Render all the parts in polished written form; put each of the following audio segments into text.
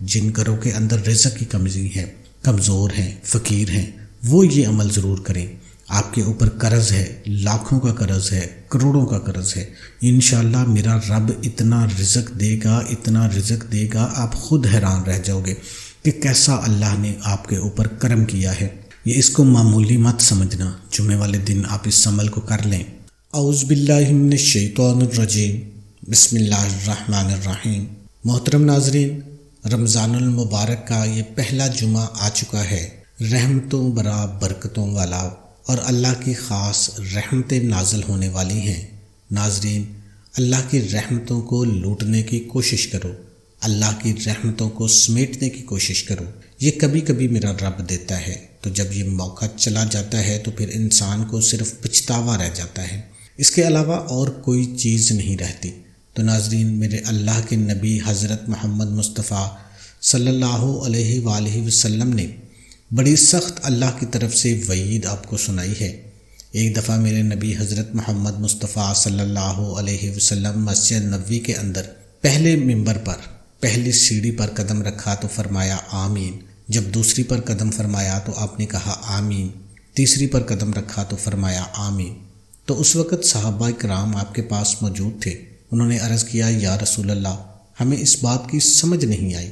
جن گھروں کے اندر رزق کی کمی ہے، کمزور ہیں، فقیر ہیں، وہ یہ عمل ضرور کریں۔ آپ کے اوپر قرض ہے، لاکھوں کا قرض ہے، کروڑوں کا قرض ہے، انشاءاللہ میرا رب اتنا رزق دے گا، اتنا رزق دے گا، آپ خود حیران رہ جاؤ گے کہ کیسا اللہ نے آپ کے اوپر کرم کیا ہے۔ یہ اس کو معمولی مت سمجھنا، جمعے والے دن آپ اس عمل کو کر لیں۔ اعوذ باللہ من الشیطان الرجیم، بسم اللہ الرحمن الرحیم۔ محترم ناظرین، رمضان المبارک کا یہ پہلا جمعہ آ چکا ہے، رحمتوں برا برکتوں والا، اور اللہ کی خاص رحمتیں نازل ہونے والی ہیں۔ ناظرین، اللہ کی رحمتوں کو لوٹنے کی کوشش کرو، اللہ کی رحمتوں کو سمیٹنے کی کوشش کرو۔ یہ کبھی کبھی میرا رب دیتا ہے، تو جب یہ موقع چلا جاتا ہے تو پھر انسان کو صرف پچھتاوا رہ جاتا ہے، اس کے علاوہ اور کوئی چیز نہیں رہتی۔ تو ناظرین، میرے اللہ کے نبی حضرت محمد مصطفیٰ صلی اللہ علیہ وآلہ وسلم نے بڑی سخت اللہ کی طرف سے وعید آپ کو سنائی ہے۔ ایک دفعہ میرے نبی حضرت محمد مصطفیٰ صلی اللہ علیہ وسلم مسجد نبوی کے اندر پہلے ممبر پر پہلی سیڑھی پر قدم رکھا تو فرمایا آمین، جب دوسری پر قدم فرمایا تو آپ نے کہا آمین، تیسری پر قدم رکھا تو فرمایا آمین۔ تو اس وقت صحابہ کرام آپ کے پاس موجود تھے، انہوں نے عرض کیا یا رسول اللہ، ہمیں اس بات کی سمجھ نہیں آئی،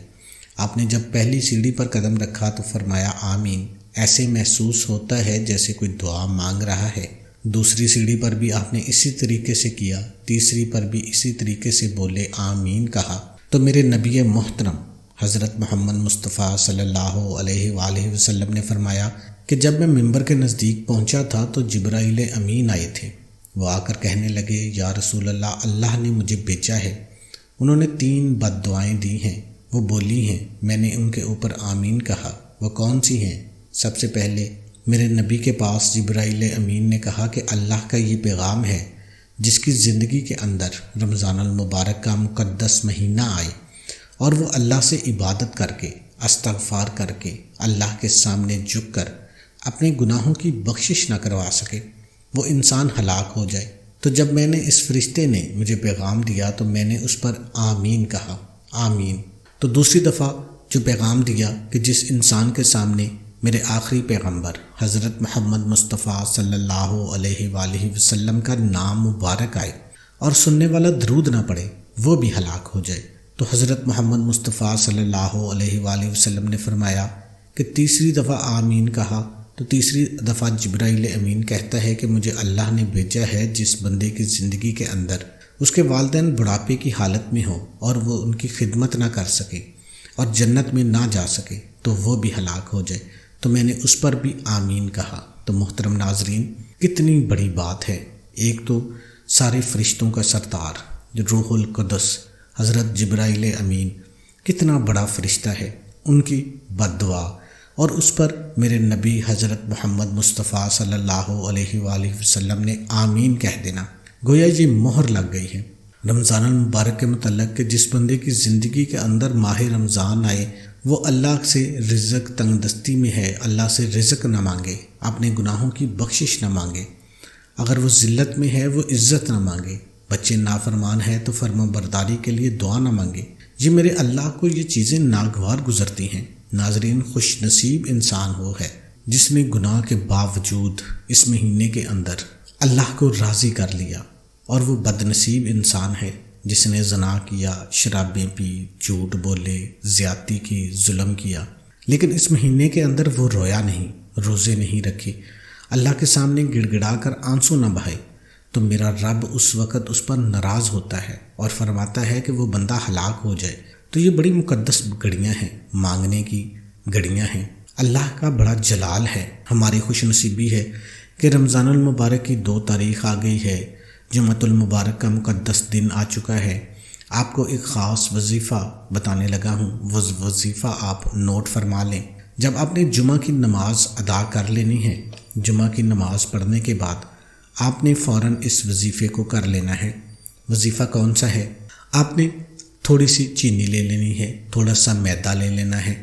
آپ نے جب پہلی سیڑھی پر قدم رکھا تو فرمایا آمین، ایسے محسوس ہوتا ہے جیسے کوئی دعا مانگ رہا ہے، دوسری سیڑھی پر بھی آپ نے اسی طریقے سے کیا، تیسری پر بھی اسی طریقے سے بولے آمین کہا۔ تو میرے نبی محترم حضرت محمد مصطفیٰ صلی اللہ علیہ وآلہ وسلم نے فرمایا کہ جب میں ممبر کے نزدیک پہنچا تھا تو جبرائیل امین آئے تھے، وہ آ کر کہنے لگے یا رسول اللہ، اللہ نے مجھے بھیجا ہے، انہوں نے 3 بد دعائیں دی ہیں، وہ بولی ہیں، میں نے ان کے اوپر آمین کہا۔ وہ کون سی ہیں؟ سب سے پہلے میرے نبی کے پاس جبرائیل امین نے کہا کہ اللہ کا یہ پیغام ہے، جس کی زندگی کے اندر رمضان المبارک کا مقدس مہینہ آئے اور وہ اللہ سے عبادت کر کے، استغفار کر کے، اللہ کے سامنے جھک کر اپنے گناہوں کی بخشش نہ کروا سکے، وہ انسان ہلاک ہو جائے۔ تو جب میں نے اس فرشتے نے مجھے پیغام دیا تو میں نے اس پر آمین کہا، آمین۔ تو دوسری دفعہ جو پیغام دیا کہ جس انسان کے سامنے میرے آخری پیغمبر حضرت محمد مصطفیٰ صلی اللہ علیہ وآلہ وسلم کا نام مبارک آئے اور سننے والا درود نہ پڑے، وہ بھی ہلاک ہو جائے، تو حضرت محمد مصطفیٰ صلی اللہ علیہ وآلہ وسلم نے فرمایا کہ تیسری دفعہ آمین کہا تو تیسری دفعہ جبرائیل امین کہتا ہے کہ مجھے اللہ نے بھیجا ہے جس بندے کی زندگی کے اندر اس کے والدین بڑھاپے کی حالت میں ہوں اور وہ ان کی خدمت نہ کر سکے اور جنت میں نہ جا سکے تو وہ بھی ہلاک ہو جائے، تو میں نے اس پر بھی آمین کہا۔ تو محترم ناظرین، کتنی بڑی بات ہے۔ ایک تو سارے فرشتوں کا سردار جو روح القدس حضرت جبرائیل امین، کتنا بڑا فرشتہ ہے، ان کی بد دعا، اور اس پر میرے نبی حضرت محمد مصطفیٰ صلی اللہ علیہ وآلہ وسلم نے آمین کہہ دینا، گویا یہ مہر لگ گئی ہے رمضان المبارک کے متعلق کہ جس بندے کی زندگی کے اندر ماہ رمضان آئے وہ اللہ سے رزق تنگ دستی میں ہے، اللہ سے رزق نہ مانگے، اپنے گناہوں کی بخشش نہ مانگے، اگر وہ ذلت میں ہے وہ عزت نہ مانگے، بچے نافرمان ہے تو فرما برداری کے لیے دعا نہ مانگے، یہ میرے اللہ کو یہ چیزیں ناگوار گزرتی ہیں۔ ناظرین، خوش نصیب انسان وہ ہے جس نے گناہ کے باوجود اس مہینے کے اندر اللہ کو راضی کر لیا، اور وہ بد نصیب انسان ہے جس نے زنا کیا، شرابیں پی، جھوٹ بولے، زیادتی کی، ظلم کیا، لیکن اس مہینے کے اندر وہ رویا نہیں، روزے نہیں رکھے، اللہ کے سامنے گڑ گڑا کر آنسو نہ بہائے، تو میرا رب اس وقت اس پر ناراض ہوتا ہے اور فرماتا ہے کہ وہ بندہ ہلاک ہو جائے۔ تو یہ بڑی مقدس گھڑیاں ہیں، مانگنے کی گھڑیاں ہیں، اللہ کا بڑا جلال ہے۔ ہماری خوش نصیبی ہے کہ رمضان المبارک کی 2 تاریخ آ گئی ہے، جمعہ المبارک کا مقدس دن آ چکا ہے۔ آپ کو ایک خاص وظیفہ بتانے لگا ہوں، وہ وظیفہ آپ نوٹ فرما لیں۔ جب آپ نے جمعہ کی نماز ادا کر لینی ہے، جمعہ کی نماز پڑھنے کے بعد آپ نے فوراً اس وظیفے کو کر لینا ہے۔ وظیفہ کون سا ہے؟ آپ نے تھوڑی سی چینی لے لینی ہے، تھوڑا سا میدا لے لینا ہے،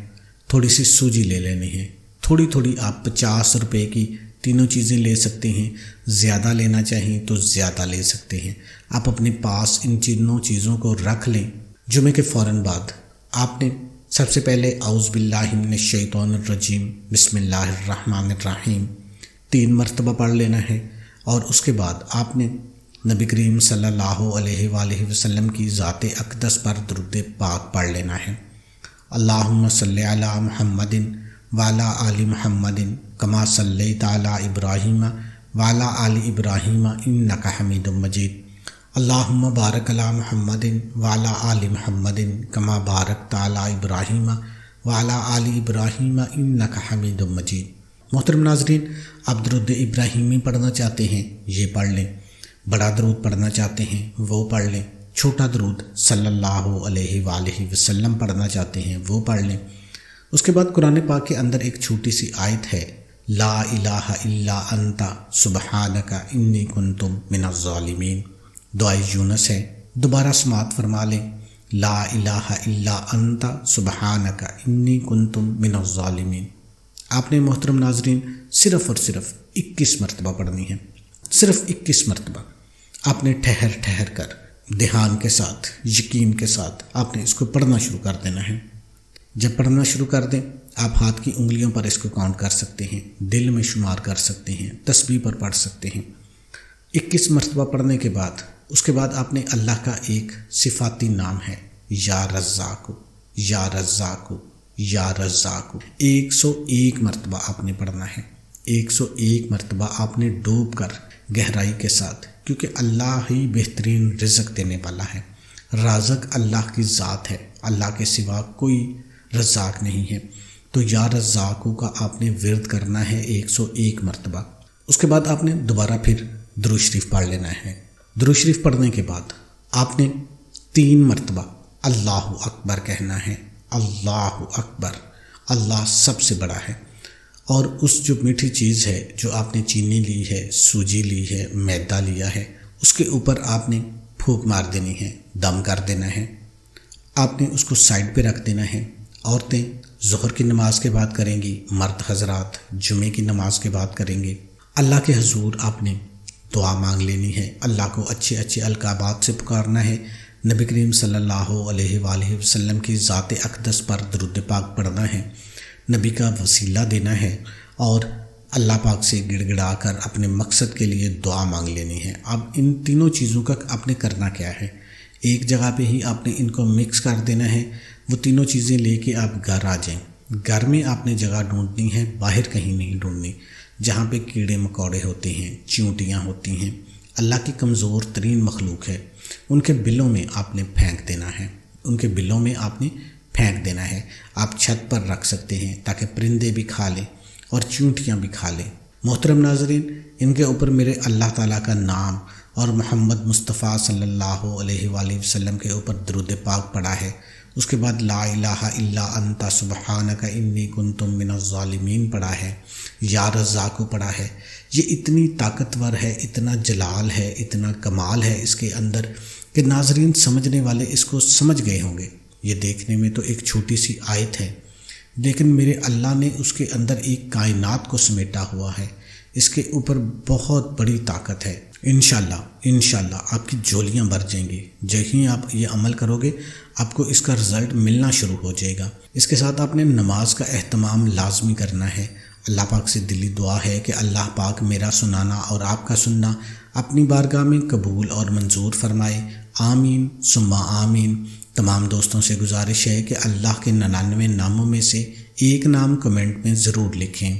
تھوڑی سی سوجی لے لینی ہے، تھوڑی تھوڑی آپ 50 روپے کی تینوں چیزیں لے سکتے ہیں، زیادہ لینا چاہیں تو زیادہ لے سکتے ہیں۔ آپ اپنے پاس ان تینوں چیزوں کو رکھ لیں۔ جمعے کے فوراً بعد آپ نے سب سے پہلے اعوذ باللہ من الشیطان الرجیم بسم اللہ الرحمن الرحیم 3 مرتبہ پڑھ لینا ہے، اور اس کے بعد آپ نے نبی کریم صلی اللہ علیہ وآلہ وسلم کی ذات اقدس پر درود پاک پڑھ لینا ہے۔ اللہم صلی علی محمد وعلی آل محمد کما صلیت علی ابراہیم وعلی آل ابراہیم انک حمید مجید۔ اللہم بارک علی محمد وعلی آل محمد کما بارکت علی ابراہیم وعلی آل ابراہیم انک حمید مجید۔ محترم ناظرین، آپ درود ابراہیمی پڑھنا چاہتے ہیں یہ پڑھ لیں، بڑا درود پڑھنا چاہتے ہیں وہ پڑھ لیں، چھوٹا درود صلی اللہ علیہ وآلہ وسلم پڑھنا چاہتے ہیں وہ پڑھ لیں۔ اس کے بعد قرآن پاک کے اندر ایک چھوٹی سی آیت ہے، لا الہ الا انت سبحانک انی کنت من الظالمین، دعائے یونس ہے، دوبارہ سماعت فرما لیں، لا الہ الا انت سبحانک انی کنت من الظالمین۔ آپ نے محترم ناظرین صرف اور صرف 21 مرتبہ پڑھنی ہے، صرف 21 مرتبہ۔ آپ نے ٹھہر کر دھیان کے ساتھ، یقین کے ساتھ آپ نے اس کو پڑھنا شروع کر دینا ہے۔ جب پڑھنا شروع کر دیں آپ ہاتھ کی انگلیوں پر اس کو کاؤنٹ کر سکتے ہیں، دل میں شمار کر سکتے ہیں، تسبیح پر پڑھ سکتے ہیں۔ 21 مرتبہ پڑھنے کے بعد اس کے بعد آپ نے اللہ کا ایک صفاتی نام ہے، یا رزاق، یا رزاق، یا رزاق، 101 مرتبہ آپ نے پڑھنا ہے۔ 101 مرتبہ آپ نے ڈوب کر گہرائی کے ساتھ، کیونکہ اللہ ہی بہترین رزق دینے والا ہے، رازق اللہ کی ذات ہے، اللہ کے سوا کوئی رزاق نہیں ہے، تو یا رزاقو کا آپ نے ورد کرنا ہے 101 مرتبہ۔ اس کے بعد آپ نے دوبارہ پھر درود شریف پڑھ لینا ہے۔ درود شریف پڑھنے کے بعد آپ نے 3 مرتبہ اللہ اکبر کہنا ہے، اللہ اکبر، اللہ سب سے بڑا ہے۔ اور اس جو میٹھی چیز ہے جو آپ نے چینی لی ہے، سوجی لی ہے، میدا لیا ہے، اس کے اوپر آپ نے پھونک مار دینی ہے، دم کر دینا ہے۔ آپ نے اس کو سائڈ پہ رکھ دینا ہے۔ عورتیں ظہر کی نماز کے بعد کریں گی، مرد حضرات جمعے کی نماز کے بعد کریں گے۔ اللہ کے حضور آپ نے دعا مانگ لینی ہے، اللہ کو اچھے اچھے القابات سے پکارنا ہے، نبی کریم صلی اللہ علیہ وآلہ وسلم کی ذات اقدس پر درود پاک پڑھنا ہے، نبی کا وسیلہ دینا ہے، اور اللہ پاک سے گڑ گڑا کر اپنے مقصد کے لیے دعا مانگ لینی ہے۔ اب ان تینوں چیزوں کا آپ نے کرنا کیا ہے، ایک جگہ پہ ہی آپ نے ان کو مکس کر دینا ہے۔ وہ تینوں چیزیں لے کے آپ گھر آ جائیں، گھر میں آپ نے جگہ ڈھونڈنی ہے، باہر کہیں نہیں ڈھونڈنی جہاں پہ کیڑے مکوڑے ہوتے ہیں، چیونٹیاں ہوتی ہیں، اللہ کی کمزور ترین مخلوق ہے، ان کے بلوں میں آپ نے پھینک دینا ہے، ان کے بلوں میں آپ نے پھینک دینا ہے۔ آپ چھت پر رکھ سکتے ہیں تاکہ پرندے بھی کھا لیں اور چیونٹیاں بھی کھا لیں۔ محترم ناظرین، ان کے اوپر میرے اللہ تعالیٰ کا نام اور محمد مصطفیٰ صلی اللہ علیہ وآلہ وسلم کے اوپر درود پاک پڑھا ہے، اس کے بعد لا الہ الا انت سبحانک انی کنت من الظالمین پڑھا ہے، یا رزاق پڑھا ہے۔ یہ اتنی طاقتور ہے، اتنا جلال ہے، اتنا کمال ہے اس کے اندر کہ ناظرین سمجھنے والے اس کو سمجھ گئے ہوں گے۔ یہ دیکھنے میں تو ایک چھوٹی سی آیت ہے، لیکن میرے اللہ نے اس کے اندر ایک کائنات کو سمیٹا ہوا ہے، اس کے اوپر بہت بڑی طاقت ہے۔ انشاءاللہ آپ کی جولیاں بھر جائیں گی، جب ہی آپ یہ عمل کرو گے آپ کو اس کا رزلٹ ملنا شروع ہو جائے گا۔ اس کے ساتھ آپ نے نماز کا اہتمام لازمی کرنا ہے۔ اللہ پاک سے دلی دعا ہے کہ اللہ پاک میرا سنانا اور آپ کا سننا اپنی بارگاہ میں قبول اور منظور فرمائے، آمین ثم آمین۔ تمام دوستوں سے گزارش ہے کہ اللہ کے 99 ناموں میں سے ایک نام کمنٹ میں ضرور لکھیں۔